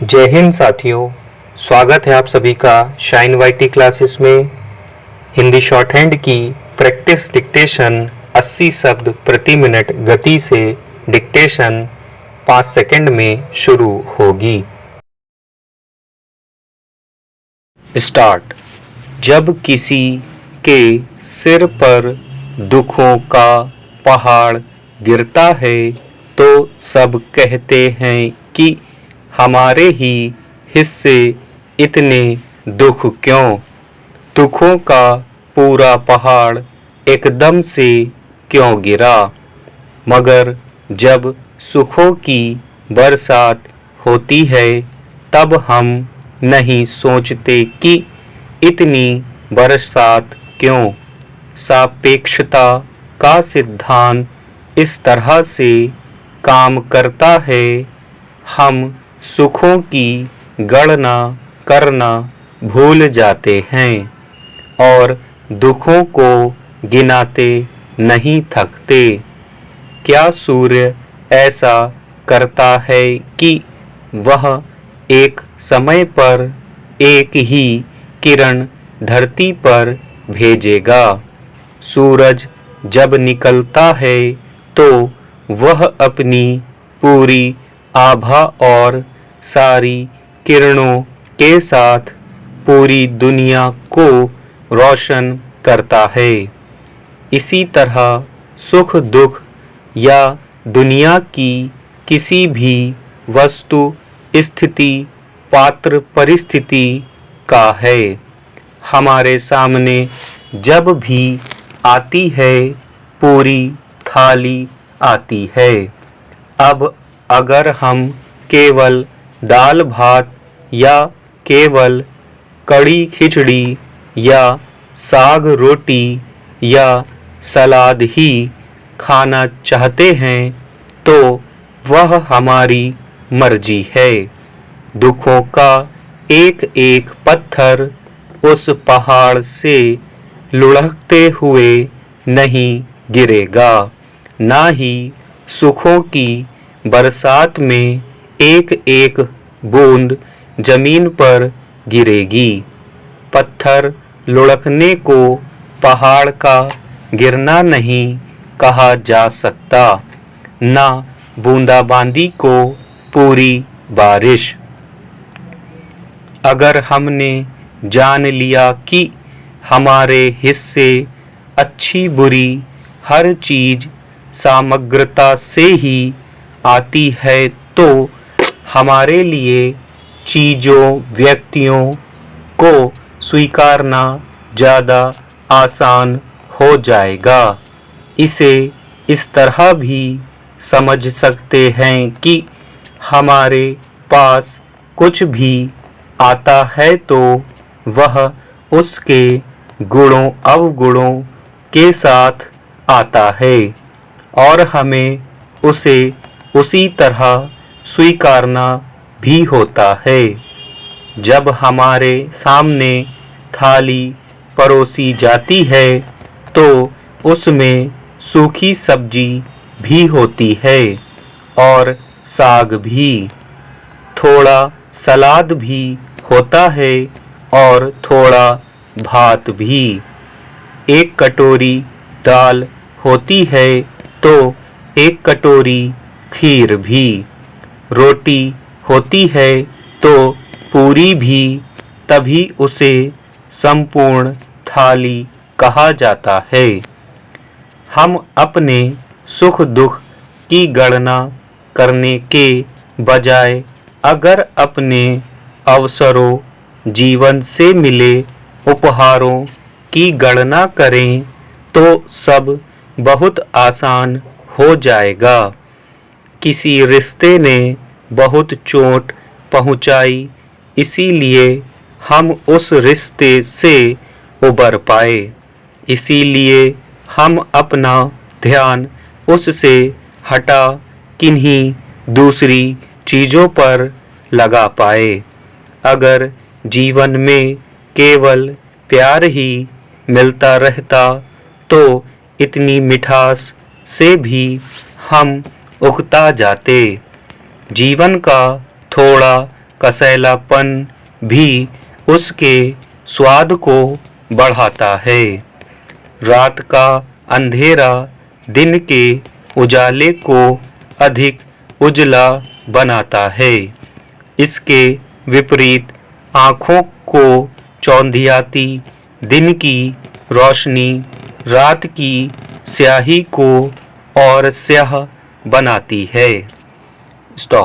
जय हिंद साथियों, स्वागत है आप सभी का शाइन वाईटी क्लासेस में। हिंदी शॉर्ट हैंड की प्रैक्टिस डिक्टेशन 80 शब्द प्रति मिनट गति से डिक्टेशन 5 सेकंड में शुरू होगी। स्टार्ट। जब किसी के सिर पर दुखों का पहाड़ गिरता है तो सब कहते हैं कि हमारे ही हिस्से इतने दुख क्यों। दुखों का पूरा पहाड़ एकदम से क्यों गिरा। मगर जब सुखों की बरसात होती है तब हम नहीं सोचते कि इतनी बरसात क्यों। सापेक्षता का सिद्धांत इस तरह से काम करता है। हम सुखों की गणना करना भूल जाते हैं और दुखों को गिनाते नहीं थकते। क्या सूर्य ऐसा करता है कि वह एक समय पर एक ही किरण धरती पर भेजेगा। सूरज जब निकलता है तो वह अपनी पूरी आभा और सारी किरणों के साथ पूरी दुनिया को रोशन करता है। इसी तरह सुख दुख या दुनिया की किसी भी वस्तु स्थिति पात्र परिस्थिति का है। हमारे सामने जब भी आती है पूरी थाली आती है। अब अगर हम केवल दाल भात या केवल कड़ी खिचड़ी या साग रोटी या सलाद ही खाना चाहते हैं तो वह हमारी मर्जी है। दुखों का एक एक पत्थर उस पहाड़ से लुढ़कते हुए नहीं गिरेगा, ना ही सुखों की बरसात में एक एक बूंद जमीन पर गिरेगी। पत्थर लुढ़कने को पहाड़ का गिरना नहीं कहा जा सकता, ना बूंदाबांदी को पूरी बारिश। अगर हमने जान लिया कि हमारे हिस्से अच्छी बुरी हर चीज सामग्रता से ही आती है तो हमारे लिए चीजों व्यक्तियों को स्वीकारना ज़्यादा आसान हो जाएगा। इसे इस तरह भी समझ सकते हैं कि हमारे पास कुछ भी आता है तो वह उसके गुणों अवगुणों के साथ आता है और हमें उसे उसी तरह स्वीकारना भी होता है। जब हमारे सामने थाली परोसी जाती है तो उसमें सूखी सब्जी भी होती है और साग भी, थोड़ा सलाद भी होता है और थोड़ा भात भी। एक कटोरी दाल होती है तो एक कटोरी खीर भी। रोटी होती है तो पूरी भी, तभी उसे संपूर्ण थाली कहा जाता है। हम अपने सुख दुख की गणना करने के बजाय अगर अपने अवसरों जीवन से मिले उपहारों की गणना करें तो सब बहुत आसान हो जाएगा। किसी रिश्ते ने बहुत चोट पहुंचाई, इसीलिए हम उस रिश्ते से उबर पाए। इसीलिए हम अपना ध्यान उससे हटा किन्हीं दूसरी चीज़ों पर लगा पाए। अगर जीवन में केवल प्यार ही मिलता रहता तो इतनी मिठास से भी हम उकता जाते। जीवन का थोड़ा कसैलापन भी उसके स्वाद को बढ़ाता है। रात का अंधेरा दिन के उजाले को अधिक उजला बनाता है। इसके विपरीत आँखों को चौंधियाती दिन की रोशनी रात की स्याही को और स्याह बनाती है। स्टॉप।